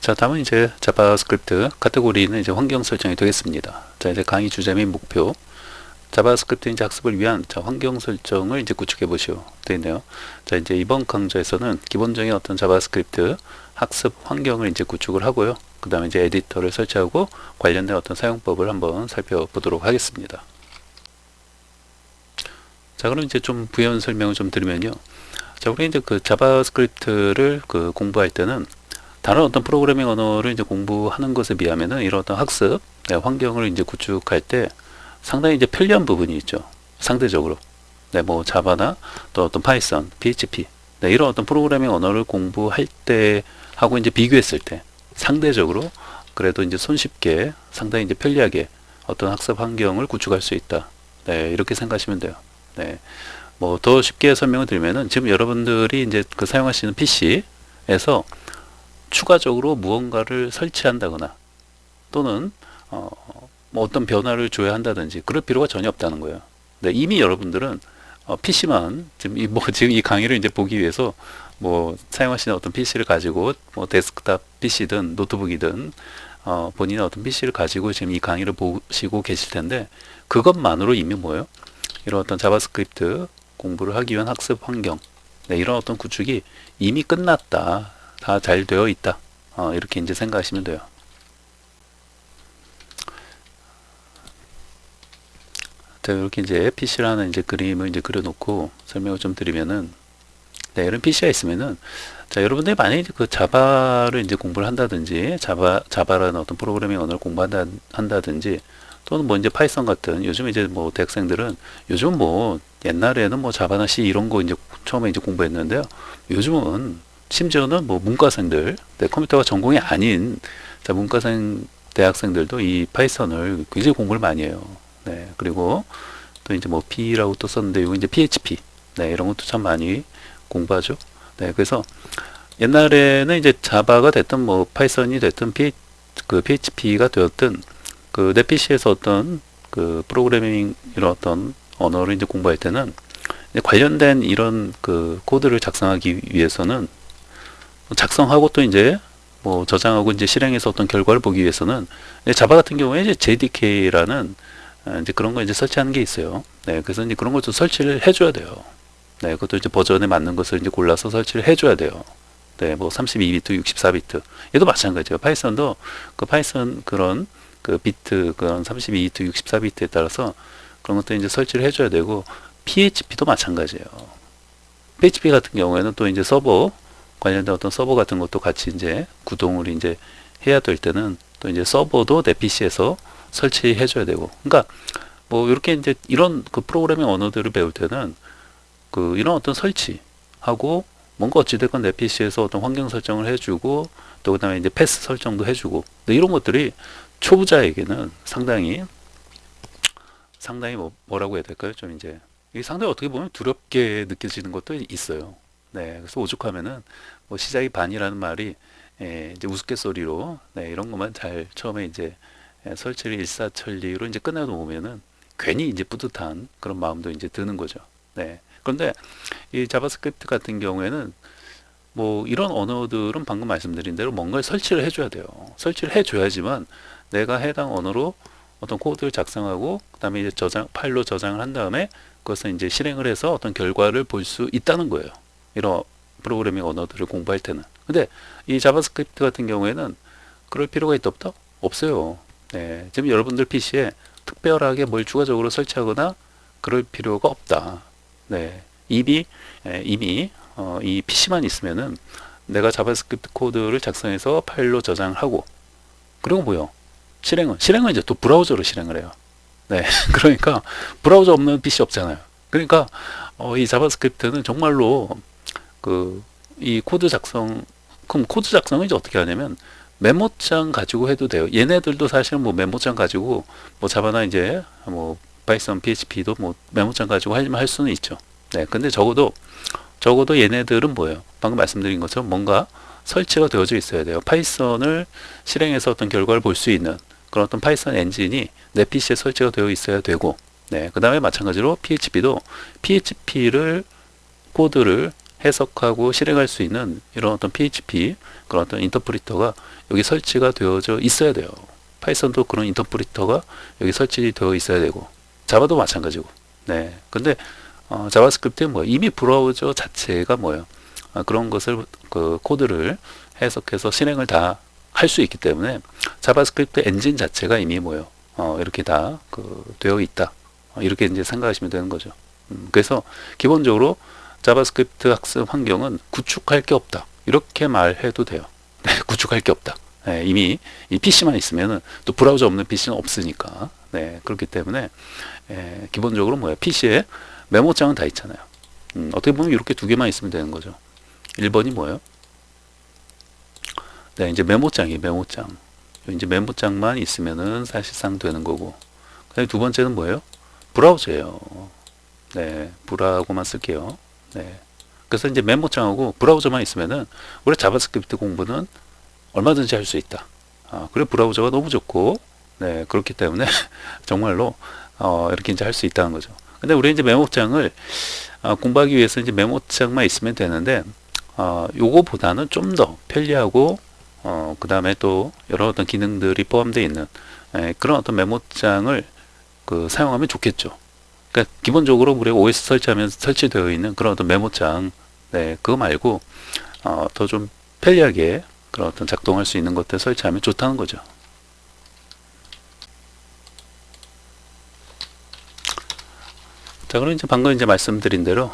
자, 다음은 이제 자바스크립트 카테고리는 이제 환경 설정이 되겠습니다. 자, 이제 강의 주제 및 목표. 자바스크립트 이제 학습을 위한 환경 설정을 이제 구축해 보시오 되어 있네요. 자, 이제 이번 강좌에서는 기본적인 어떤 자바스크립트 학습 환경을 이제 구축을 하고요. 그 다음에 이제 에디터를 설치하고 관련된 어떤 사용법을 한번 살펴보도록 하겠습니다. 자, 그럼 이제 좀 부연 설명을 좀 드리면요. 자, 우리 이제 그 자바스크립트를 공부할 때는 다른 어떤 프로그래밍 언어를 이제 공부하는 것에 비하면은 이런 어떤 학습 환경을 이제 구축할 때 상당히 이제 편리한 부분이 있죠. 상대적으로. 네, 뭐 자바나 또 어떤 파이썬, PHP 이런 어떤 프로그래밍 언어를 공부할 때 하고 이제 비교했을 때 상대적으로 그래도 이제 손쉽게 상당히 이제 편리하게 어떤 학습 환경을 구축할 수 있다. 네, 이렇게 생각하시면 돼요. 네. 뭐 더 쉽게 설명을 드리면은 지금 여러분들이 이제 사용하시는 PC에서 추가적으로 무언가를 설치한다거나 또는 뭐 어떤 변화를 줘야 한다든지 그럴 필요가 전혀 없다는 거예요. 네, 이미 여러분들은 PC만 지금 이 강의를 이제 보기 위해서 뭐 사용하시는 어떤 PC를 가지고 뭐 데스크탑 PC든 노트북이든 본인의 어떤 PC를 가지고 지금 이 강의를 보시고 계실 텐데 그것만으로 이미 뭐예요? 이런 어떤 자바스크립트 공부를 하기 위한 학습 환경 이런 어떤 구축이 이미 끝났다. 다 잘 되어 있다. 이렇게 이제 생각하시면 돼요. 자, 이렇게 이제 PC라는 이제 그림을 이제 그려놓고 설명을 좀 드리면은, 네, 이런 PC가 있으면은, 자, 여러분들이 만약에 그 자바를 이제 공부를 한다든지, 자바라는 어떤 프로그래밍 언어를 공부한다든지, 또는 뭐 이제 파이썬 같은, 요즘 이제 뭐 대학생들은, 요즘 뭐 옛날에는 뭐 자바나 C 이런 거 이제 처음에 이제 공부했는데요. 요즘은 심지어는 뭐 문과생들, 컴퓨터가 전공이 아닌 문과생 대학생들도 이 파이썬을 굉장히 공부를 많이 해요. 네, 그리고 또 이제 뭐 P라고 또 썼는데 이거 이제 PHP, 네, 이런 것도 참 많이 공부하죠. 네, 그래서 옛날에는 이제 자바가 됐든 뭐 파이썬이 됐든 PHP가 되었든 내 PC에서 어떤 프로그래밍 이런 어떤 언어를 이제 공부할 때는 관련된 이런 코드를 작성하기 위해서는 작성하고 또 이제 뭐 저장하고 이제 실행해서 어떤 결과를 보기 위해서는 자바 같은 경우에 이제 JDK라는 이제 그런 거 이제 설치하는 게 있어요. 네, 그래서 이제 그런 것도 설치를 해줘야 돼요. 네, 그것도 이제 버전에 맞는 것을 이제 골라서 설치를 해줘야 돼요. 네, 뭐 32비트, 64비트. 얘도 마찬가지예요. 파이썬도 파이썬 그런 비트 그런 32비트, 64비트에 따라서 그런 것도 이제 설치를 해줘야 되고 PHP도 마찬가지예요. PHP 같은 경우에는 또 이제 서버 관련된 어떤 서버 같은 것도 같이 이제 구동을 이제 해야 될 때는 또 이제 서버도 내 PC에서 설치해 줘야 되고. 그러니까 뭐 이렇게 이제 이런 프로그래밍 언어들을 배울 때는 이런 어떤 설치하고 뭔가 어찌됐건 내 PC에서 어떤 환경 설정을 해주고 또 그다음에 이제 패스 설정도 해주고 이런 것들이 초보자에게는 상당히 뭐라고 해야 될까요? 좀 이제 이게 상당히 어떻게 보면 두렵게 느껴지는 것도 있어요. 네, 그래서 오죽하면은 뭐 시작이 반이라는 말이 이제 우스갯소리로 이런 것만 잘 처음에 이제 설치를 일사천리로 이제 끝내 놓으면은 괜히 이제 뿌듯한 그런 마음도 이제 드는 거죠. 네. 그런데 이 자바스크립트 같은 경우에는 뭐 이런 언어들은 방금 말씀드린 대로 뭔가를 설치를 해줘야 돼요. 설치를 해줘야지만 내가 해당 언어로 어떤 코드를 작성하고 그다음에 이제 파일로 저장을 한 다음에 그것을 이제 실행을 해서 어떤 결과를 볼 수 있다는 거예요. 이런 프로그래밍 언어들을 공부할 때는. 근데 이 자바스크립트 같은 경우에는 그럴 필요가 있다 없다? 없어요. 네, 지금 여러분들 PC에 특별하게 뭘 추가적으로 설치하거나 그럴 필요가 없다. 네, 이미 이 PC만 있으면은 내가 자바스크립트 코드를 작성해서 파일로 저장을 하고 그리고 뭐요? 실행은 이제 또 브라우저로 실행을 해요. 네, 그러니까 브라우저 없는 PC 없잖아요. 그러니까 이 자바스크립트는 정말로 이 코드 작성, 그럼 코드 작성을 이제 어떻게 하냐면 메모장 가지고 해도 돼요. 얘네들도 사실은 뭐 메모장 가지고 뭐 자바나 이제 뭐 파이썬, PHP도 뭐 메모장 가지고 할 수는 있죠. 네, 근데 적어도 얘네들은 뭐예요? 방금 말씀드린 것처럼 뭔가 설치가 되어져 있어야 돼요. 파이썬을 실행해서 어떤 결과를 볼 수 있는 그런 어떤 파이썬 엔진이 내 PC에 설치가 되어 있어야 되고, 네, 그 다음에 마찬가지로 PHP도 PHP를 코드를 해석하고 실행할 수 있는 이런 어떤 PHP 그런 어떤 인터프리터가 여기 설치가 되어져 있어야 돼요. 파이썬도 그런 인터프리터가 여기 설치되어 있어야 되고, 자바도 마찬가지고. 네. 근데 자바스크립트는 뭐 이미 브라우저 자체가 뭐예요? 그런 것을 그 코드를 해석해서 실행을 다 할 수 있기 때문에 자바스크립트 엔진 자체가 이미 뭐예요? 이렇게 다 되어 있다. 이렇게 이제 생각하시면 되는 거죠. 그래서 기본적으로 자바스크립트 학습 환경은 구축할 게 없다. 이렇게 말해도 돼요. 네, 구축할 게 없다. 네, 이미 이 PC만 있으면은 또 브라우저 없는 PC는 없으니까. 네, 그렇기 때문에 기본적으로 뭐야? PC에 메모장은 다 있잖아요. 어떻게 보면 이렇게 두 개만 있으면 되는 거죠. 1번이 뭐예요? 네, 이제 메모장이에요. 메모장. 이제 메모장만 있으면은 사실상 되는 거고. 그다음에 두 번째는 뭐예요? 브라우저예요. 네, 브라우저만 쓸게요. 네. 그래서 이제 메모장하고 브라우저만 있으면은 우리 자바스크립트 공부는 얼마든지 할 수 있다. 그리고 브라우저가 너무 좋고, 네, 그렇기 때문에 정말로 이렇게 이제 할 수 있다는 거죠. 근데 우리 이제 메모장을 공부하기 위해서 이제 메모장만 있으면 되는데, 요거보다는 좀 더 편리하고, 그 다음에 또 여러 어떤 기능들이 포함되어 있는 그런 어떤 메모장을 사용하면 좋겠죠. 그러니까 기본적으로 우리가 OS 설치하면 설치되어 있는 그런 어떤 메모장, 네, 그거 말고 더 좀 편리하게 그런 어떤 작동할 수 있는 것들 설치하면 좋다는 거죠. 자, 그럼 이제 방금 이제 말씀드린 대로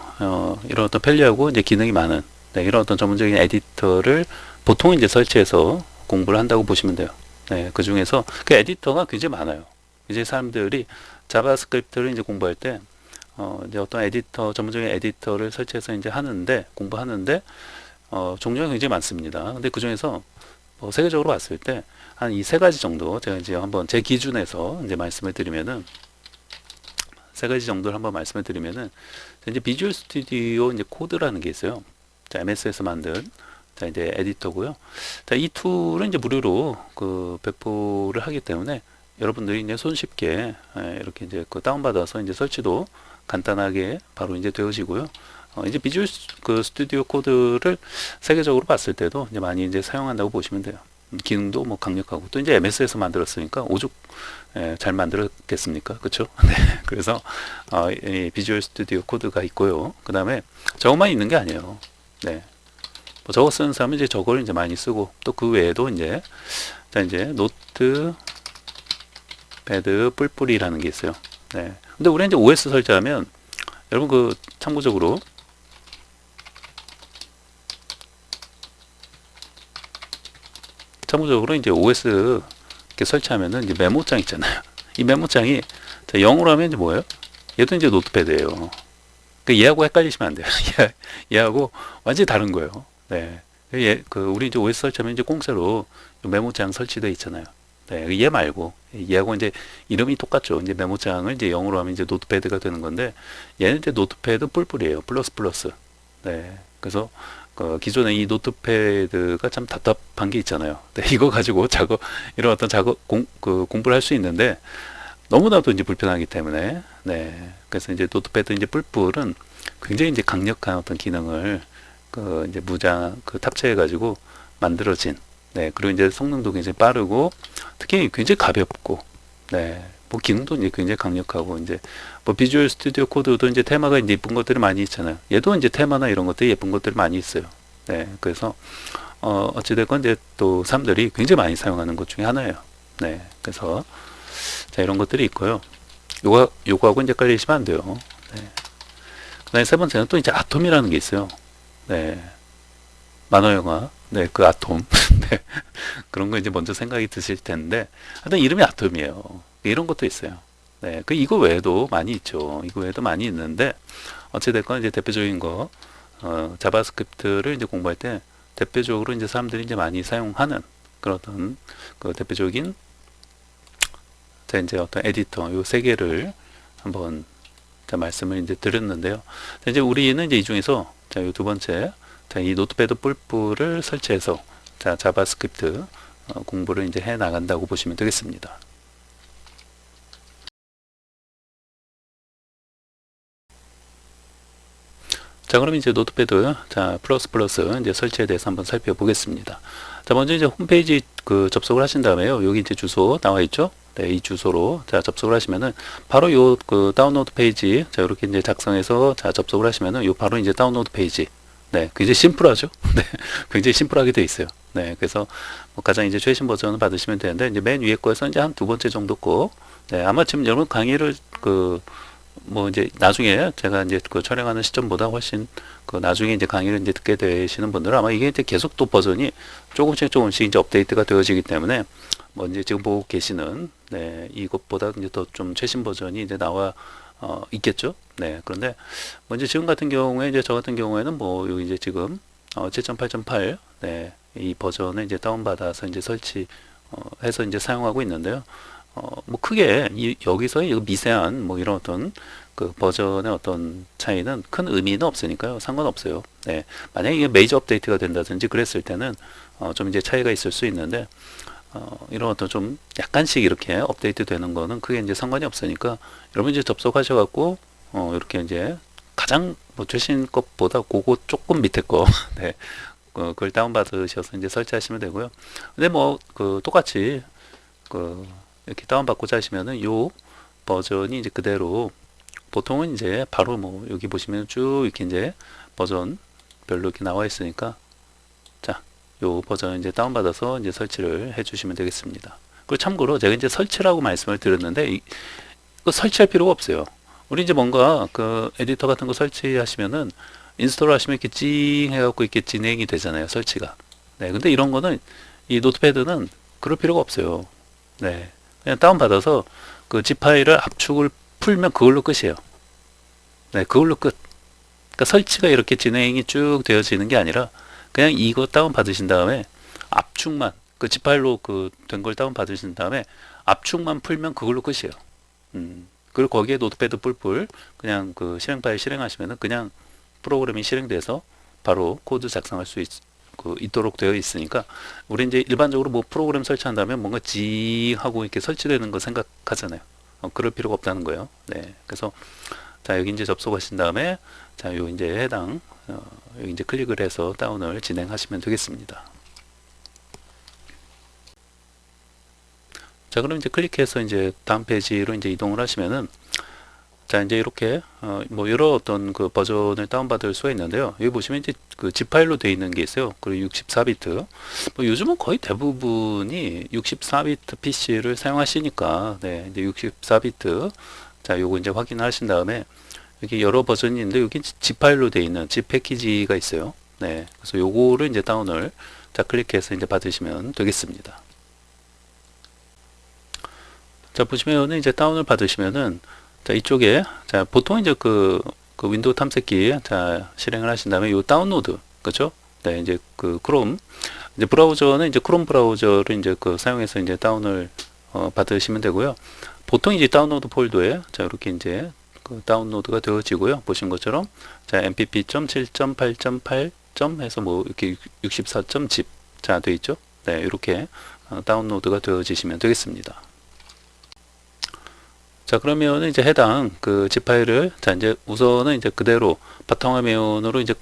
이런 어떤 편리하고 이제 기능이 많은, 네, 이런 어떤 전문적인 에디터를 보통 이제 설치해서 공부를 한다고 보시면 돼요. 네, 그 중에서 그 에디터가 굉장히 많아요. 이제 사람들이 자바스크립트를 이제 공부할 때 이제 어떤 에디터, 전문적인 에디터를 설치해서 이제 하는데, 공부하는데 종류가 굉장히 많습니다. 근데 그 중에서 세계적으로 봤을 때 한 이 세 가지 정도 제가 이제 한번 제 기준에서 이제 말씀을 드리면은, 세 가지 정도를 한번 말씀을 드리면은, 이제 비주얼 스튜디오 이제 코드라는 게 있어요. 자, MS에서 만든 자 이제 에디터고요. 자, 이 툴은 이제 무료로 배포를 하기 때문에 여러분들이 이제 손쉽게 이렇게 이제 다운받아서 이제 설치도 간단하게 바로 이제 되어지고요. 이제 비주얼 스튜디오 코드를 세계적으로 봤을 때도 이제 많이 이제 사용한다고 보시면 돼요. 기능도 뭐 강력하고, 또 이제 MS에서 만들었으니까 오죽 잘 만들었겠습니까? 그렇죠? 네. 그래서 이 비주얼 스튜디오 코드가 있고요. 그 다음에 저것만 있는 게 아니에요. 네. 뭐 저거 쓰는 사람은 이제 저걸 이제 많이 쓰고, 또 그 외에도 이제 자 이제 노트 패드 뿔뿔이라는 게 있어요. 네. 근데 우리 이제 OS 설치하면 여러분 참고적으로 이제 OS 이렇게 설치하면은 이제 메모장 있잖아요. 이 메모장이 자, 0으로 하면 이제 뭐예요? 얘도 이제 노트패드예요. 그 얘하고 헷갈리시면 안 돼요. 얘하고 완전히 다른 거예요. 네. 우리 이제 OS 설치하면 이제 공짜로 메모장 설치되어 있잖아요. 네. 얘 말고 얘하고 이제 이름이 똑같죠. 이제 메모장을 이제 0으로 하면 이제 노트패드가 되는 건데, 얘는 이제 노트패드 뿔뿔이에요. 플러스. 네. 그래서 기존에 이 노트패드가 참 답답한 게 있잖아요. 네, 이거 가지고 이런 어떤 공부를 할 수 있는데 너무나도 이제 불편하기 때문에, 네, 그래서 이제 노트패드 이제 뿔뿔은 굉장히 이제 강력한 어떤 기능을 이제 탑재해 가지고 만들어진, 네, 그리고 이제 성능도 굉장히 빠르고 특히 굉장히 가볍고, 네, 뭐 기능도 이제 굉장히 강력하고, 이제 뭐 비주얼 스튜디오 코드도 이제 테마가 이제 예쁜 것들이 많이 있잖아요. 얘도 이제 테마나 이런 것들이 예쁜 것들이 많이 있어요. 네, 그래서 어찌됐건 이제 또 사람들이 굉장히 많이 사용하는 것 중에 하나예요. 네, 그래서 자 이런 것들이 있고요. 요거하고 이제 깔리시면 안 돼요. 네. 그다음에 세 번째는 또 이제 아톰이라는 게 있어요. 네, 만화 영화, 네, 그 아톰. 네. 그런 거 이제 먼저 생각이 드실 텐데, 하여튼 이름이 아톰이에요. 이런 것도 있어요. 네, 이거 외에도 많이 있죠. 이거 외에도 많이 있는데, 어찌됐건 이제 대표적인 거, 자바스크립트를 이제 공부할 때 대표적으로 이제 사람들이 이제 많이 사용하는 그런 어떤 대표적인 자 이제 어떤 에디터 요 세 개를 한번 자 말씀을 이제 드렸는데요. 자, 이제 우리는 이제 이 중에서 자 요 두 번째 자 이 노트패드 뿔뿔을 설치해서 자 자바스크립트 공부를 이제 해 나간다고 보시면 되겠습니다. 자, 그럼 이제 노트패드, 자, 플러스 이제 설치에 대해서 한번 살펴보겠습니다. 자, 먼저 이제 홈페이지 그 접속을 하신 다음에요. 여기 이제 주소 나와 있죠? 네, 이 주소로 자, 접속을 하시면은 바로 요 그 다운로드 페이지, 자, 이렇게 이제 작성해서 자, 접속을 하시면은 요 바로 이제 다운로드 페이지. 네, 굉장히 심플하죠? 네, 굉장히 심플하게 돼 있어요. 네, 그래서 뭐 가장 이제 최신 버전을 받으시면 되는데, 이제 맨 위에 거에서 이제 한 두 번째 정도 거. 네, 아마 지금 여러분 강의를 뭐 이제 나중에 제가 이제 그 촬영하는 시점보다 훨씬 그 나중에 이제 강의를 이제 듣게 되시는 분들은 아마 이게 이제 계속 또 버전이 조금씩 이제 업데이트가 되어지기 때문에 뭐 이제 지금 보고 계시는 네, 이것보다 이제 더 좀 최신 버전이 이제 나와 있겠죠. 네, 그런데 뭐 이제 지금 같은 경우에 이제 저 같은 경우에는 뭐 여기 이제 지금 7.8.8 네, 이 버전을 이제 다운받아서 이제 설치 해서 이제 사용하고 있는데요. 뭐 크게 여기서 미세한 뭐 이런 어떤 그 버전의 어떤 차이는 큰 의미는 없으니까요. 상관없어요. 네. 만약에 이게 메이저 업데이트가 된다든지 그랬을 때는 좀 이제 차이가 있을 수 있는데 이런 어떤 좀 약간씩 이렇게 업데이트 되는 거는 크게 이제 상관이 없으니까 여러분 이제 접속하셔 갖고 이렇게 이제 가장 뭐 최신 것보다 그거 조금 밑에 거 네. 그걸 다운받으셔서 이제 설치하시면 되고요. 근데 뭐 그 똑같이 이렇게 다운받고자 하시면은 요 버전이 이제 그대로 보통은 이제 바로 뭐 여기 보시면 쭉 이렇게 이제 버전별로 이렇게 나와 있으니까 자, 요 버전 이제 다운받아서 이제 설치를 해 주시면 되겠습니다. 그리고 참고로 제가 이제 설치라고 말씀을 드렸는데 이거 설치할 필요가 없어요. 우리 이제 뭔가 그 에디터 같은 거 설치하시면은 인스톨 하시면 이렇게 찡 해갖고 이렇게 진행이 되잖아요. 설치가. 네. 근데 이런 거는 이 노트패드는 그럴 필요가 없어요. 네. 그냥 다운받아서 그 zip 파일을 압축을 풀면 그걸로 끝이에요. 네, 그걸로 끝. 그러니까 설치가 이렇게 진행이 쭉 되어지는 게 아니라 그냥 이거 다운받으신 다음에 압축만, 그 zip 파일로 그 된 걸 다운받으신 다음에 압축만 풀면 그걸로 끝이에요. 그리고 거기에 노트패드 뿔뿔 그냥 그 실행 파일 실행하시면은 그냥 프로그램이 실행돼서 바로 코드 작성할 수 있도록 되어 있으니까 우리 이제 일반적으로 뭐 프로그램 설치한다면 뭔가 징 하고 이렇게 설치되는 거 생각하잖아요. 그럴 필요가 없다는 거예요. 네, 그래서 자 여기 이제 접속하신 다음에 자 요 이제 해당 여기 이제 클릭을 해서 다운을 진행하시면 되겠습니다. 자 그럼 이제 클릭해서 이제 다음 페이지로 이제 이동을 하시면은 자 이제 이렇게 뭐 여러 어떤 그 버전을 다운받을 수가 있는데요. 여기 보시면 이제 그 zip 파일로 되어 있는 게 있어요. 그리고 64비트. 뭐 요즘은 거의 대부분이 64비트 PC를 사용하시니까 네 이제 64비트 자 요거 이제 확인하신 다음에 여기 여러 버전이 있는데 여기 zip 파일로 되어 있는 zip 패키지가 있어요. 네 그래서 요거를 이제 다운을 자 클릭해서 이제 받으시면 되겠습니다. 자 보시면은 이제 다운을 받으시면은 자 이쪽에 자 보통 이제 그 윈도우 탐색기 자 실행을 하신 다음에 요 다운로드 그죠? 네 이제 그 크롬 이제 브라우저는 이제 크롬 브라우저를 이제 그 사용해서 이제 다운을 받으시면 되고요. 보통 이제 다운로드 폴더에 자 이렇게 이제 그 다운로드가 되어지고요. 보신 것처럼 자 mpp.7.8.8. 해서 뭐 이렇게 64.zip 자 돼 있죠? 네 이렇게 다운로드가 되어지시면 되겠습니다. 자 그러면 이제 해당 그 zip 파일을 자 이제 우선은 이제 그대로 바탕화면으로 이제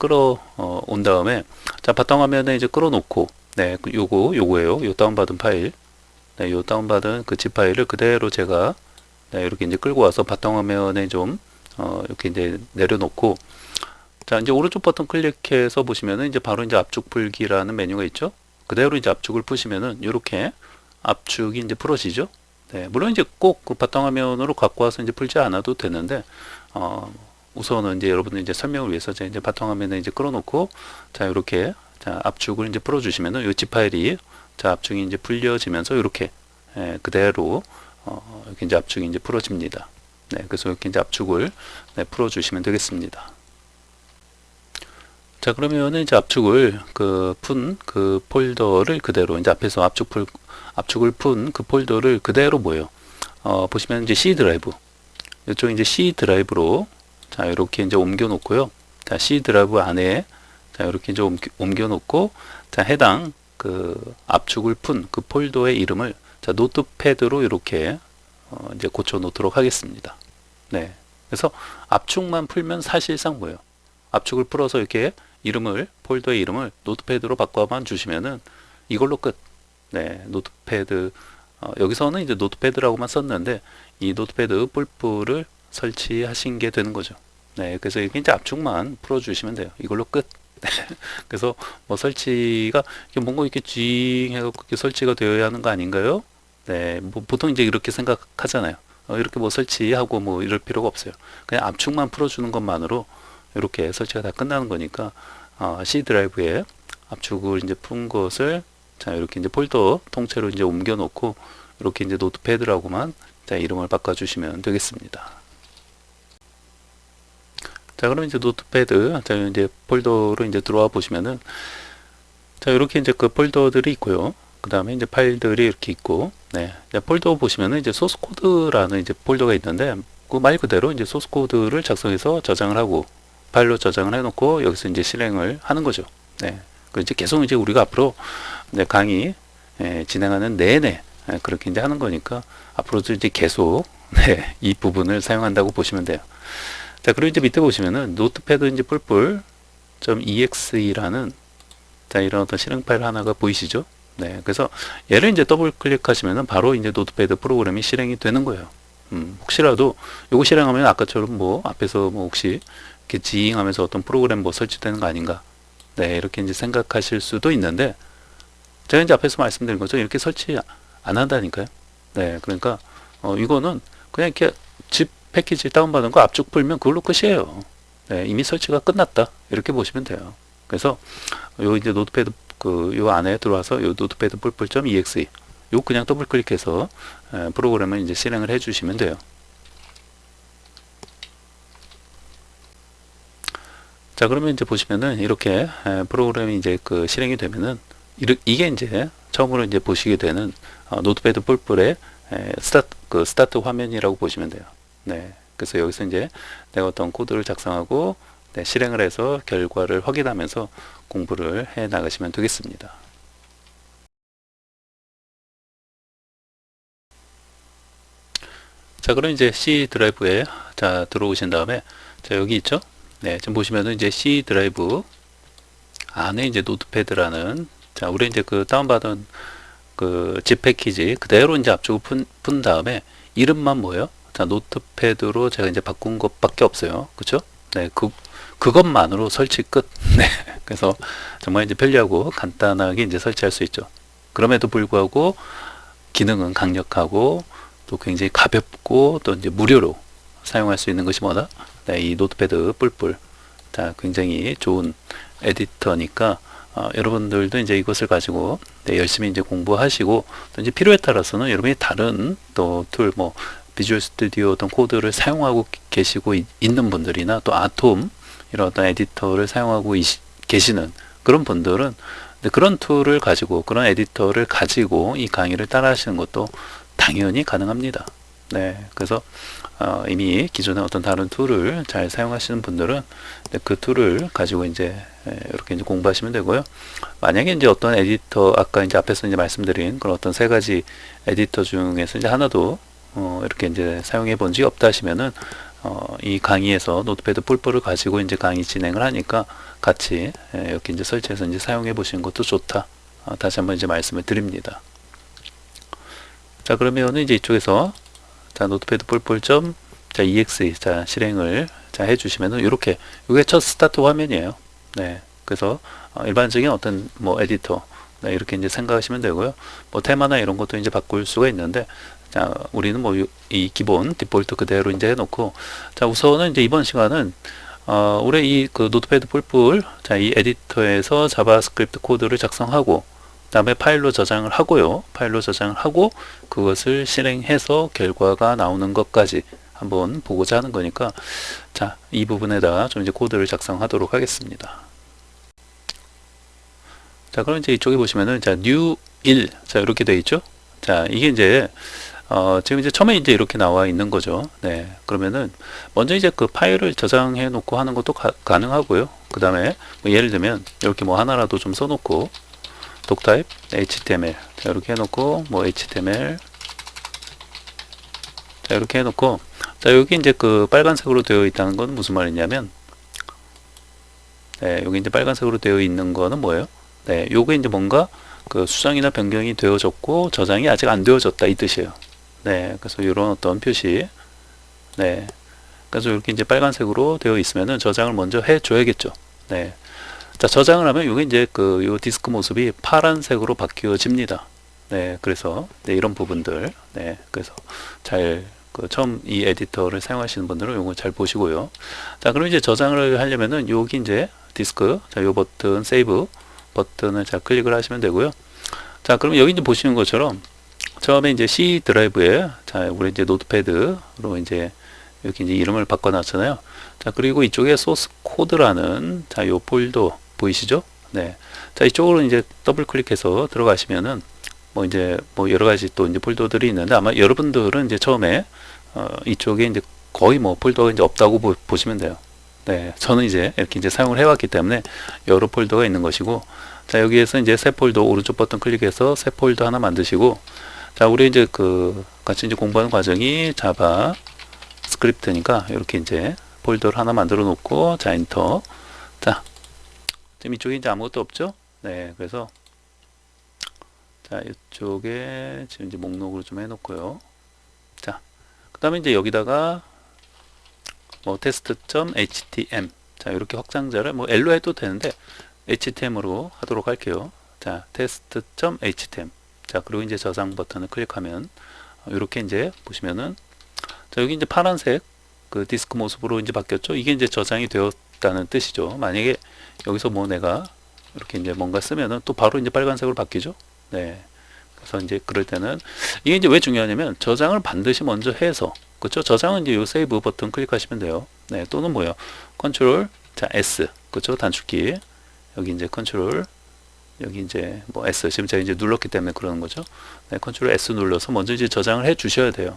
온 다음에 자 바탕화면에 이제 끌어놓고 네 요거예요. 요 다운받은 파일 네, 요 다운받은 그 zip 파일을 그대로 제가 네, 이렇게 이제 끌고 와서 바탕화면에 좀 이렇게 이제 내려놓고 자 이제 오른쪽 버튼 클릭해서 보시면은 이제 바로 이제 압축 풀기라는 메뉴가 있죠. 그대로 이제 압축을 푸시면은 이렇게 압축이 이제 풀어지죠. 네, 물론 이제 꼭 그 바탕화면으로 갖고 와서 이제 풀지 않아도 되는데, 우선은 이제 여러분들 이제 설명을 위해서 제가 이제 바탕화면에 이제 끌어놓고, 자, 이렇게, 자, 압축을 이제 풀어주시면은, 요 zip 파일이, 자, 압축이 이제 풀려지면서 이렇게, 그대로, 이렇게 이제 압축이 이제 풀어집니다. 네, 그래서 이렇게 이제 압축을, 네, 풀어주시면 되겠습니다. 자, 그러면은 이제 압축을 푼 그 폴더를 그대로 이제 앞에서 압축을 푼 그 폴더를 그대로 뭐예요? 보시면 이제 C 드라이브. 이쪽 이제 C 드라이브로 자, 이렇게 이제 옮겨 놓고요. 자, C 드라이브 안에 자, 이렇게 이제 옮겨 놓고 자, 해당 그 압축을 푼 그 폴더의 이름을 자, 노트패드로 이렇게 이제 고쳐 놓도록 하겠습니다. 네. 그래서 압축만 풀면 사실상 뭐예요? 압축을 풀어서 이렇게 이름을, 폴더의 이름을 노트패드로 바꿔만 주시면은 이걸로 끝. 네, 노트패드, 여기서는 이제 노트패드라고만 썼는데 이 노트패드 뿔뿔을 설치하신 게 되는 거죠. 네, 그래서 이렇게 이제 압축만 풀어주시면 돼요. 이걸로 끝. 그래서 뭐 설치가 이게 뭔가 이렇게 쥐 해갖고 이렇게 설치가 되어야 하는 거 아닌가요? 네, 뭐 보통 이제 이렇게 생각하잖아요. 이렇게 뭐 설치하고 뭐 이럴 필요가 없어요. 그냥 압축만 풀어주는 것만으로 이렇게 설치가 다 끝나는 거니까 C 드라이브에 압축을 이제 푼 것을 자 이렇게 이제 폴더 통째로 이제 옮겨 놓고 이렇게 이제 노트패드라고만 자 이름을 바꿔주시면 되겠습니다. 자 그럼 이제 노트패드 자 이제 폴더로 이제 들어와 보시면은 자 이렇게 이제 그 폴더들이 있고요. 그 다음에 이제 파일들이 이렇게 있고 네 폴더 보시면은 이제 소스 코드라는 이제 폴더가 있는데 그 말 그대로 이제 소스 코드를 작성해서 저장을 하고 파일로 저장을 해 놓고 여기서 이제 실행을 하는 거죠. 네. 그 이제 계속 이제 우리가 앞으로 네, 강의 진행하는 내내 그렇게 이제 하는 거니까 앞으로도 이제 계속 네, 이 부분을 사용한다고 보시면 돼요. 자, 그리고 이제 밑에 보시면은 노트패드 이제 뿔뿔.exe라는 자, 이런 어떤 실행 파일 하나가 보이시죠? 네, 그래서 얘를 이제 더블 클릭하시면은 바로 이제 노트패드 프로그램이 실행이 되는 거예요. 혹시라도 요거 실행하면 아까처럼 뭐 앞에서 뭐 혹시 이렇게 지잉하면서 어떤 프로그램 뭐 설치되는 거 아닌가? 네, 이렇게 이제 생각하실 수도 있는데 제가 이제 앞에서 말씀드린 것처럼 이렇게 설치 안 한다니까요. 네, 그러니까 이거는 그냥 이렇게 집 패키지 다운받은 거 압축 풀면 그걸로 끝이에요. 네, 이미 설치가 끝났다 이렇게 보시면 돼요. 그래서 요 이제 노트패드 요 안에 들어와서 요 노트패드 뿔뿔.exe 요 그냥 더블 클릭해서 프로그램을 이제 실행을 해주시면 돼요. 자 그러면 이제 보시면은 이렇게 프로그램이 이제 그 실행이 되면은 이게 이제 처음으로 이제 보시게 되는 노트패드 뿔뿔의 스타트 화면이라고 보시면 돼요. 네. 그래서 여기서 이제 내가 어떤 코드를 작성하고 네, 실행을 해서 결과를 확인하면서 공부를 해 나가시면 되겠습니다. 자 그럼 이제 C 드라이브에 자 들어오신 다음에 자 여기 있죠? 네, 지금 보시면은 이제 C 드라이브 안에 이제 노트패드라는 자 우리 이제 그 다운받은 그 zip 패키지 그대로 이제 압축을 푼 다음에 이름만 뭐예요? 자 노트패드로 제가 이제 바꾼 것밖에 없어요. 그쵸? 네, 그것만으로 설치 끝. 네, 그래서 정말 이제 편리하고 간단하게 이제 설치할 수 있죠. 그럼에도 불구하고 기능은 강력하고 또 굉장히 가볍고 또 이제 무료로 사용할 수 있는 것이 뭐다? 네, 이 노트패드 뿔뿔. 자, 굉장히 좋은 에디터니까 여러분들도 이제 이것을 가지고 네, 열심히 이제 공부하시고 또 이제 필요에 따라서는 여러분이 다른 또 툴 뭐 비주얼 스튜디오 어떤 코드를 사용하고 계시고 있는 분들이나 또 아톰 이런 어떤 에디터를 사용하고 계시는 그런 분들은 그런 툴을 가지고 그런 에디터를 가지고 이 강의를 따라 하시는 것도 당연히 가능합니다. 네, 그래서 이미 기존에 어떤 다른 툴을 잘 사용하시는 분들은 그 툴을 가지고 이제 이렇게 이제 공부하시면 되고요. 만약에 이제 어떤 에디터 아까 이제 앞에서 이제 말씀드린 그런 어떤 세 가지 에디터 중에서 이제 하나도 이렇게 이제 사용해 본 적이 없다 하시면은 이 강의에서 노트패드 뿔뿔을 가지고 이제 강의 진행을 하니까 같이 이렇게 이제 설치해서 이제 사용해 보시는 것도 좋다. 다시 한번 이제 말씀을 드립니다. 자 그러면은 이제 이쪽에서 자 노트패드 뿔뿔 자 exe 자 실행을 자 해주시면은 이렇게 이게 첫 스타트 화면이에요. 네, 그래서 일반적인 어떤 뭐 에디터 네, 이렇게 이제 생각하시면 되고요. 뭐 테마나 이런 것도 이제 바꿀 수가 있는데 자 우리는 뭐 이 기본 디폴트 그대로 이제 해놓고 자 우선은 이제 이번 시간은 우리 이 그 노트패드 뿔뿔 자 이 에디터에서 자바스크립트 코드를 작성하고 다음에 파일로 저장을 하고요. 파일로 저장을 하고 그것을 실행해서 결과가 나오는 것까지 한번 보고자 하는 거니까 자, 이 부분에다 좀 이제 코드를 작성하도록 하겠습니다. 자, 그럼 이제 이쪽에 보시면은 자, new 1 자, 이렇게 되어 있죠? 자, 이게 이제 지금 이제 처음에 이제 이렇게 나와 있는 거죠. 네. 그러면은 먼저 이제 그 파일을 저장해 놓고 하는 것도 가능하고요. 그 다음에 뭐 예를 들면 이렇게 뭐 하나라도 좀 써놓고 독타입 HTML 자 이렇게 해놓고 뭐 HTML 자 이렇게 해놓고 자 여기 이제 그 빨간색으로 되어 있다는 건 무슨 말이냐면 네, 여기 이제 빨간색으로 되어 있는 거는 뭐예요? 네, 요게 이제 뭔가 그 수정이나 변경이 되어졌고 저장이 아직 안 되어졌다 이 뜻이에요. 네, 그래서 이런 어떤 표시. 네, 그래서 이렇게 이제 빨간색으로 되어 있으면은 저장을 먼저 해줘야겠죠. 네, 자 저장을 하면 요게 이제 그 요 디스크 모습이 파란색으로 바뀌어집니다. 네, 그래서 네, 이런 부분들. 네, 그래서 잘 그 처음 이 에디터를 사용하시는 분들은 요거 잘 보시고요. 자, 그럼 이제 저장을 하려면은 여기 이제 디스크, 자, 요 버튼 세이브 버튼을 자 클릭을 하시면 되고요. 자, 그럼 여기 이제 보시는 것처럼 처음에 이제 C 드라이브에 자, 우리 이제 노트패드로 이제 이렇게 이제 이름을 바꿔놨잖아요. 자, 그리고 이쪽에 소스 코드라는 자, 요 폴더 보이시죠? 네. 자, 이쪽으로 이제 더블 클릭해서 들어가시면은 뭐 이제 뭐 여러 가지 또 이제 폴더들이 있는데 아마 여러분들은 이제 처음에 이쪽에 이제 거의 뭐 폴더가 이제 없다고 보시면 돼요. 네, 저는 이제 이렇게 이제 사용을 해왔기 때문에 여러 폴더가 있는 것이고, 자 여기에서 이제 새 폴더 오른쪽 버튼 클릭해서 새 폴더 하나 만드시고, 자 우리 이제 그 같이 이제 공부하는 과정이 자바 스크립트니까 이렇게 이제 폴더를 하나 만들어 놓고, 자 엔터. 자 지금 이쪽에 이제 아무것도 없죠? 네, 그래서 자 이쪽에 지금 이제 목록으로 좀 해놓고요. 자 그 다음에 이제 여기다가 뭐 test.htm 자 이렇게 확장자를 뭐 L로 해도 되는데 htm으로 하도록 할게요. 자 test.htm 자 그리고 이제 저장 버튼을 클릭하면 이렇게 이제 보시면은 자 여기 이제 파란색 그 디스크 모습으로 이제 바뀌었죠. 이게 이제 저장이 되었다는 뜻이죠. 만약에 여기서 뭐 내가 이렇게 이제 뭔가 쓰면은 또 바로 이제 빨간색으로 바뀌죠. 네. 그래서 이제 그럴 때는 이게 이제 왜 중요하냐면 저장을 반드시 먼저 해서 그렇죠. 저장은 이제 요 세이브 버튼 클릭하시면 돼요. 네, 또는 뭐요? 컨트롤 자 S 그렇죠. 단축키 여기 이제 컨트롤 여기 이제 뭐 S 지금 제가 이제 눌렀기 때문에 그러는 거죠. 네, 컨트롤 S 눌러서 먼저 이제 저장을 해 주셔야 돼요.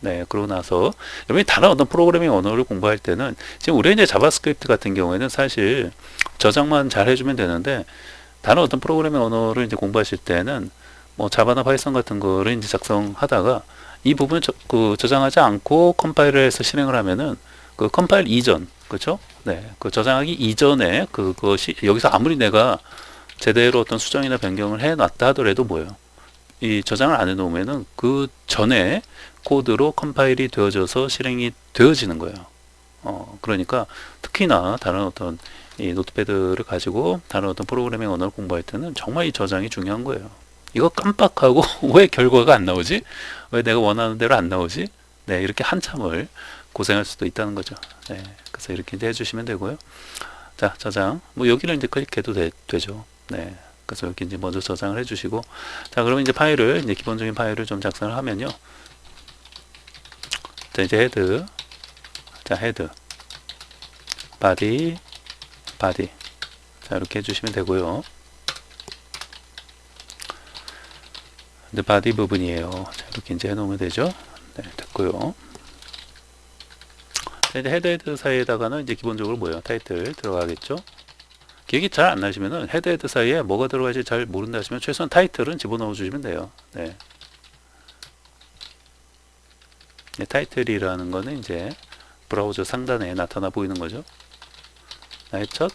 네, 그러고 나서 여러분이 다른 어떤 프로그래밍 언어를 공부할 때는 지금 우리 이제 자바스크립트 같은 경우에는 사실 저장만 잘 해주면 되는데 다른 어떤 프로그래밍 언어를 이제 공부하실 때는 뭐 자바나 파이썬 같은 거를 이제 작성하다가 이 부분을 저장하지 않고 컴파일을 해서 실행을 하면은 그 컴파일 이전 그렇죠? 네, 그 저장하기 이전에 그것이 여기서 아무리 내가 제대로 어떤 수정이나 변경을 해놨다 하더라도 뭐예요? 이 저장을 안 해놓으면은 그 전에 코드로 컴파일이 되어져서 실행이 되어지는 거예요. 그러니까 특히나 다른 어떤 이 노트패드를 가지고 다른 어떤 프로그래밍 언어를 공부할 때는 정말 이 저장이 중요한 거예요. 이거 깜빡하고 왜 결과가 안 나오지? 왜 내가 원하는 대로 안 나오지? 네, 이렇게 한참을 고생할 수도 있다는 거죠. 네, 그래서 이렇게 이제 해주시면 되고요. 자, 저장. 뭐 여기를 이제 클릭해도 되죠. 네, 그래서 여기 이제 먼저 저장을 해주시고, 자, 그러면 이제 파일을 이제 기본적인 파일을 좀 작성을 하면요. 자, 이제 헤드, 자 헤드, 바디, 바디. 자, 이렇게 해주시면 되고요. 근데 바디 부분이에요. 자, 이렇게 이제 해놓으면 되죠. 네, 됐고요. 자, 이제 헤드 사이에다가는 이제 기본적으로 뭐예요? 타이틀 들어가겠죠. 기억이 잘 안 나시면은 헤드 사이에 뭐가 들어갈지 잘 모른다 하시면 최소한 타이틀은 집어넣어 주시면 돼요. 네. 네, 타이틀이라는 거는 이제 브라우저 상단에 나타나 보이는 거죠. 나의 첫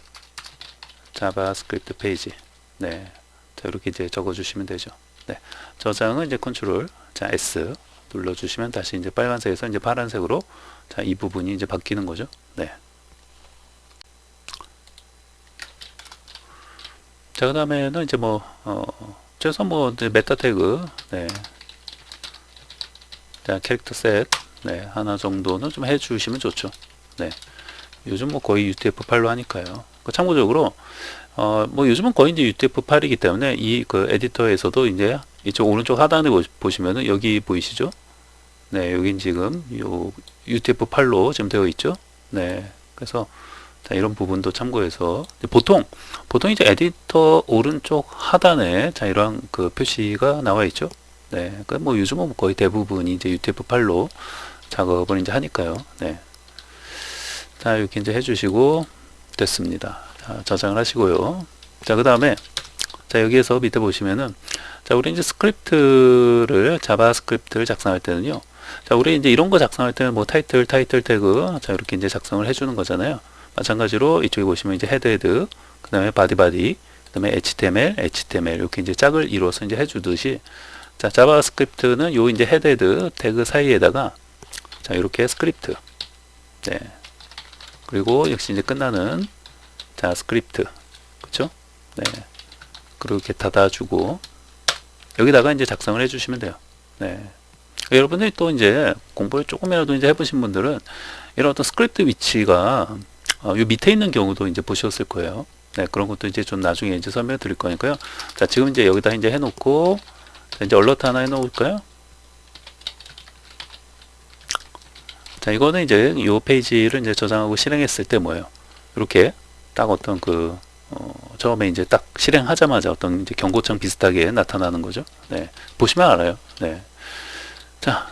자바스크립트 페이지. 네. 자, 이렇게 이제 적어 주시면 되죠. 네. 저장은 이제 컨트롤 자 S 눌러 주시면 다시 이제 빨간색에서 이제 파란색으로 자, 이 부분이 이제 바뀌는 거죠. 네. 자, 그 다음에는 이제 뭐 최소한 뭐 메타 태그 네. 자, 캐릭터 셋 네, 하나 정도는 좀 해 주시면 좋죠. 네. 요즘 뭐 거의 UTF-8로 하니까요. 참고적으로 뭐 요즘은 거의 이제 UTF-8이기 때문에 이 그 에디터에서도 이제 이쪽 오른쪽 하단에 보시면은 여기 보이시죠? 네, 여긴 지금 요 UTF-8로 지금 되어 있죠. 네, 그래서 자, 이런 부분도 참고해서 보통 이제 에디터 오른쪽 하단에 자 이런 그 표시가 나와 있죠. 네, 그러니까 뭐 요즘은 거의 대부분이 이제 UTF-8로 작업을 이제 하니까요. 네, 자 이렇게 이제 해주시고 됐습니다. 자, 저장을 하시고요. 자, 그 다음에 자 여기에서 밑에 보시면은 자 우리 이제 스크립트를 자바스크립트를 작성할 때는요. 자 우리 이제 이런 거 작성할 때는 뭐 타이틀 태그 자 이렇게 이제 작성을 해주는 거잖아요. 마찬가지로 이쪽에 보시면 이제 헤드, 그 다음에 바디, 그 다음에 HTML 이렇게 이제 짝을 이루어서 이제 해주듯이, 자, 자바스크립트는 요 이제 헤드 태그 사이에다가, 자, 이렇게 스크립트, 네, 그리고 역시 이제 끝나는, 자, 스크립트, 그쵸? 네, 그렇게 닫아주고, 여기다가 이제 작성을 해주시면 돼요. 네. 여러분들이 또 이제 공부를 조금이라도 이제 해보신 분들은 이런 어떤 스크립트 위치가 요 밑에 있는 경우도 이제 보셨을 거예요. 네, 그런 것도 이제 좀 나중에 이제 설명을 드릴 거니까요. 자, 지금 이제 여기다 이제 해놓고, 자, 이제 얼러트 하나 해놓을까요? 자, 이거는 이제 요 페이지를 이제 저장하고 실행했을 때 뭐예요? 이렇게 딱 어떤 처음에 이제 딱 실행하자마자 어떤 이제 경고창 비슷하게 나타나는 거죠. 네, 보시면 알아요. 네. 자,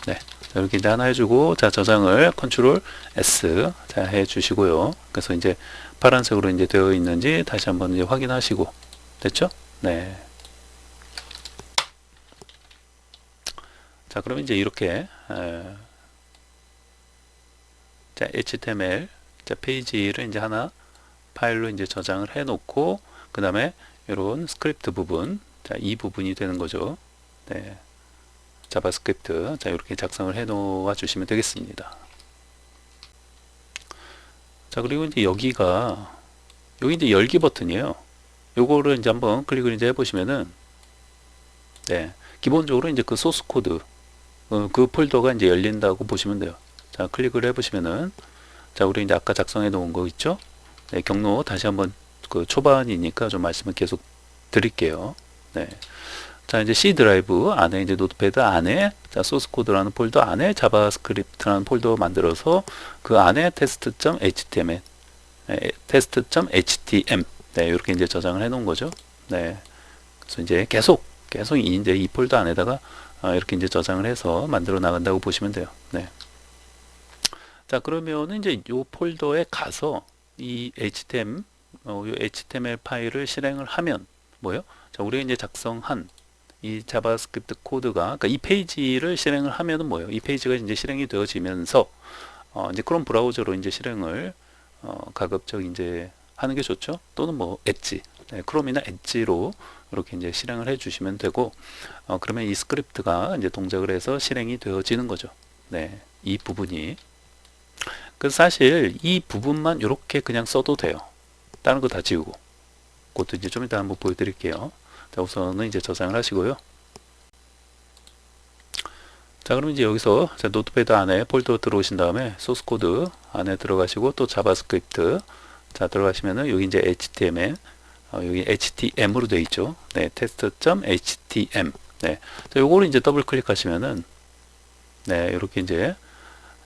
네, 이렇게 이제 하나 해주고, 자, 저장을 컨트롤 S 자 해주시고요. 그래서 이제 파란색으로 이제 되어 있는지 다시 한번 이제 확인하시고, 됐죠? 네. 자, 그러면 이제 이렇게 자, HTML 자, 페이지를 이제 하나 파일로 이제 저장을 해 놓고, 그 다음에 이런 스크립트 부분, 자, 이 부분이 되는 거죠. 네. 자바스크립트, 자, 이렇게 작성을 해 놓아 주시면 되겠습니다. 자, 그리고 이제 여기 이제 열기 버튼이에요. 요거를 이제 한번 클릭을 이제 해보시면은, 네. 기본적으로 이제 그 소스 코드, 그 폴더가 이제 열린다고 보시면 돼요. 자, 클릭을 해보시면은, 자, 우리 이제 아까 작성해 놓은 거 있죠? 네, 경로 다시 한번 그 초반이니까 좀 말씀을 계속 드릴게요. 네. 자, 이제 C 드라이브 안에 이제 노트패드 안에, 자, 소스 코드라는 폴더 안에 자바스크립트라는 폴더 만들어서 그 안에 test.html, 네, test.htm, 네, 이렇게 이제 저장을 해 놓은 거죠. 네. 그래서 이제 계속 이제 이 폴더 안에다가 이렇게 이제 저장을 해서 만들어 나간다고 보시면 돼요. 네. 자, 그러면은 이제 요 폴더에 가서 이 요 HTML 파일을 실행을 하면 뭐예요? 자, 우리가 이제 작성한 이 자바스크립트 코드가, 그러니까 이 페이지를 실행을 하면은 뭐예요? 이 페이지가 이제 실행이 되어지면서 이제 크롬 브라우저로 이제 실행을 가급적 이제 하는 게 좋죠. 또는 뭐 엣지, 네, 크롬이나 엣지로 이렇게 이제 실행을 해주시면 되고, 그러면 이 스크립트가 이제 동작을 해서 실행이 되어지는 거죠. 네, 이 부분이. 그래서 사실 이 부분만 이렇게 그냥 써도 돼요. 다른 거 다 지우고. 그것도 이제 좀 이따 한번 보여드릴게요. 자, 우선은 이제 저장을 하시고요. 자, 그럼 이제 여기서 자, 노트패드 안에 폴더 들어오신 다음에 소스 코드 안에 들어가시고 또 자바스크립트 자 들어가시면은 여기 이제 HTML 여기 HTM으로 되어 있죠. 네, test.htm. 네, 자, 요거를 이제 더블 클릭하시면은 네, 이렇게 이제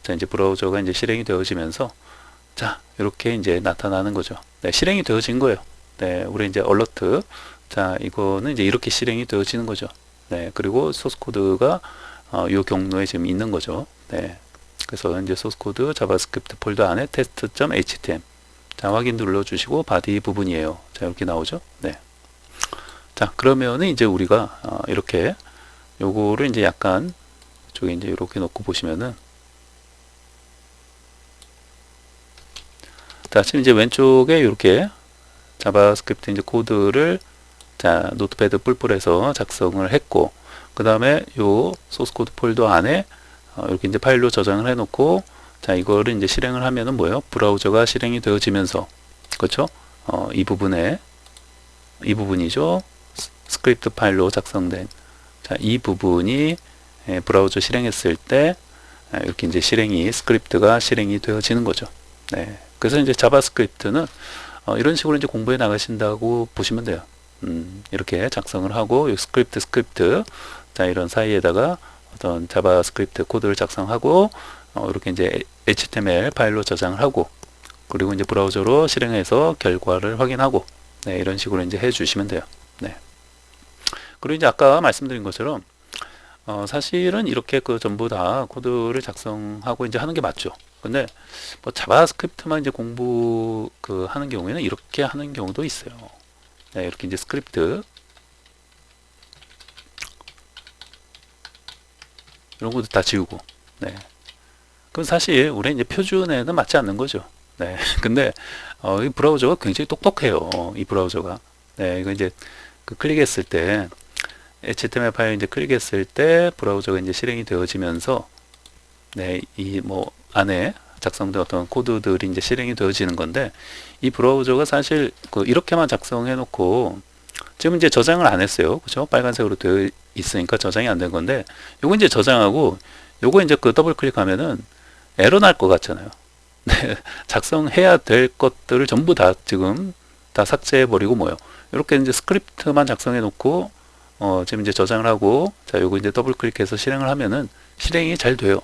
자, 이제 브라우저가 이제 실행이 되어지면서 자, 이렇게 이제 나타나는 거죠. 네, 실행이 되어진 거예요. 네, 우리 이제 얼러트. 자, 이거는 이제 이렇게 실행이 되어지는 거죠. 네, 그리고 소스 코드가 요 경로에 지금 있는 거죠. 네, 그래서 이제 소스 코드 자바스크립트 폴더 안에 test.htm. 자, 확인 눌러주시고 바디 부분이에요. 자, 이렇게 나오죠. 네. 자, 그러면은 이제 우리가 이렇게 요거를 이제 약간 쪽에 이제 이렇게 놓고 보시면은 자, 지금 이제 왼쪽에 이렇게 자바스크립트 이제 코드를 자, 노트패드 뿔뿔해서 작성을 했고, 그 다음에 요 소스 코드 폴더 안에 이렇게 이제 파일로 저장을 해 놓고, 자, 이거를 이제 실행을 하면은 뭐예요? 브라우저가 실행이 되어지면서, 그렇죠? 이 부분이죠. 스크립트 파일로 작성된, 자, 이 부분이 브라우저 실행했을 때 이렇게 이제 스크립트가 실행이 되어지는 거죠. 네. 그래서 이제 자바스크립트는 이런 식으로 이제 공부해 나가신다고 보시면 돼요. 이렇게 작성을 하고 이 스크립트 자, 이런 사이에다가 어떤 자바스크립트 코드를 작성하고 이렇게 이제 HTML 파일로 저장을 하고, 그리고 이제 브라우저로 실행해서 결과를 확인하고, 네, 이런 식으로 이제 해 주시면 돼요. 네. 그리고 이제 아까 말씀드린 것처럼 사실은 이렇게 그 전부 다 코드를 작성하고 이제 하는 게 맞죠. 근데 뭐 자바스크립트만 이제 공부 하는 경우에는 이렇게 하는 경우도 있어요. 네, 이렇게 이제 스크립트 이런 것도 다 지우고. 네. 그럼 사실 우리 이제 표준에는 맞지 않는 거죠. 네. 근데 이 브라우저가 굉장히 똑똑해요. 이 브라우저가. 네. 이거 이제 그 클릭했을 때 HTML 파일 이제 클릭했을 때 브라우저가 이제 실행이 되어지면서 네, 이 뭐 안에 작성된 어떤 코드들이 이제 실행이 되어지는 건데 이 브라우저가 사실 그 이렇게만 작성해 놓고 지금 이제 저장을 안 했어요. 그죠? 빨간색으로 되어 있으니까 저장이 안 된 건데 요거 이제 저장하고 요거 이제 그 더블 클릭하면은 에러 날 것 같잖아요. 네, 작성해야 될 것들을 전부 다 지금 다 삭제해 버리고 뭐요. 이렇게 이제 스크립트만 작성해 놓고 지금 이제 저장을 하고 자 요거 이제 더블 클릭해서 실행을 하면은 실행이 잘 돼요.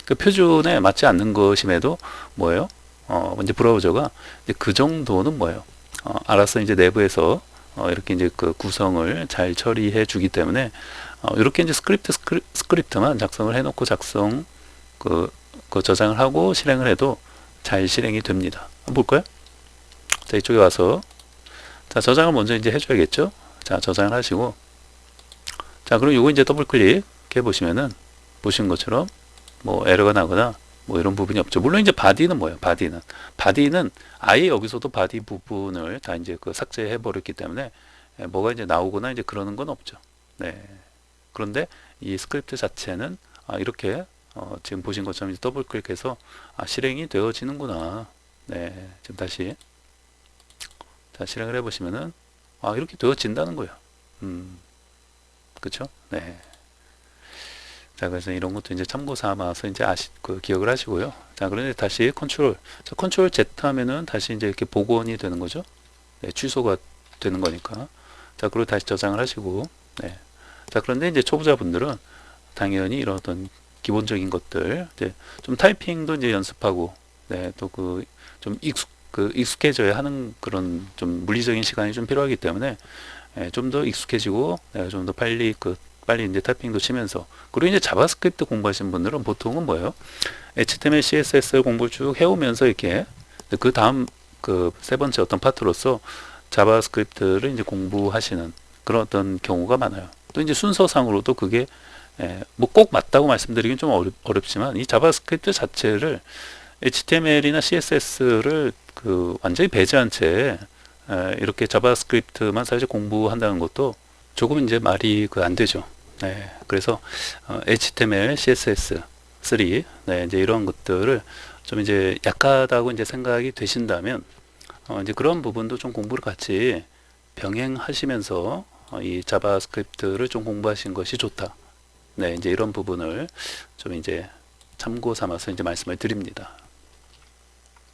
그 표준에 맞지 않는 것임에도 뭐예요? 이제 브라우저가 이제 그 정도는 뭐예요? 알아서 이제 내부에서 이렇게 이제 그 구성을 잘 처리해 주기 때문에 이렇게 이제 스크립트만 작성을 해놓고 그 저장을 하고 실행을 해도 잘 실행이 됩니다. 한번 볼까요? 자, 이쪽에 와서 자, 저장을 먼저 이제 해줘야겠죠? 자, 저장을 하시고 자, 그럼 요거 이제 더블 클릭 해 보시면은 보신 것처럼 뭐 에러가 나거나 뭐 이런 부분이 없죠. 물론 이제 바디는 뭐예요? 바디는 아예 여기서도 바디 부분을 다 이제 그 삭제해 버렸기 때문에 뭐가 이제 나오거나 이제 그러는 건 없죠. 네. 그런데 이 스크립트 자체는 이렇게 지금 보신 것처럼 이제 더블 클릭해서 실행이 되어지는구나. 네. 지금 다시 자, 실행을 해 보시면은 이렇게 되어진다는 거예요. 그쵸? 네. 자, 그래서 이런 것도 이제 참고 삼아서 이제 그 기억을 하시고요. 자, 그런데 다시 컨트롤 Z 하면은 다시 이제 이렇게 복원이 되는 거죠. 네, 취소가 되는 거니까. 자, 그리고 다시 저장을 하시고, 네. 자, 그런데 이제 초보자분들은 당연히 이런 어떤 기본적인 것들, 이제 좀 타이핑도 이제 연습하고, 네, 또 좀 익숙해져야 하는 그런 좀 물리적인 시간이 좀 필요하기 때문에, 좀 더 익숙해지고, 좀 더 빨리 이제 타이핑도 치면서 그리고 이제 자바스크립트 공부하신 분들은 보통은 뭐예요? HTML, CSS 공부를 쭉 해오면서 이렇게 그 다음 그 세 번째 어떤 파트로서 자바스크립트를 이제 공부하시는 그런 어떤 경우가 많아요. 또 이제 순서상으로도 그게 뭐 꼭 맞다고 말씀드리긴 좀 어렵지만 이 자바스크립트 자체를 HTML이나 CSS를 그 완전히 배제한 채 이렇게 자바스크립트만 사실 공부한다는 것도 조금 이제 말이 안 되죠. 네, 그래서 HTML, CSS, 3, 네, 이제 이런 것들을 좀 이제 약하다고 이제 생각이 되신다면 이제 그런 부분도 좀 공부를 같이 병행하시면서 이 자바스크립트를 좀 공부하신 것이 좋다. 네, 이제 이런 부분을 좀 이제 참고 삼아서 이제 말씀을 드립니다.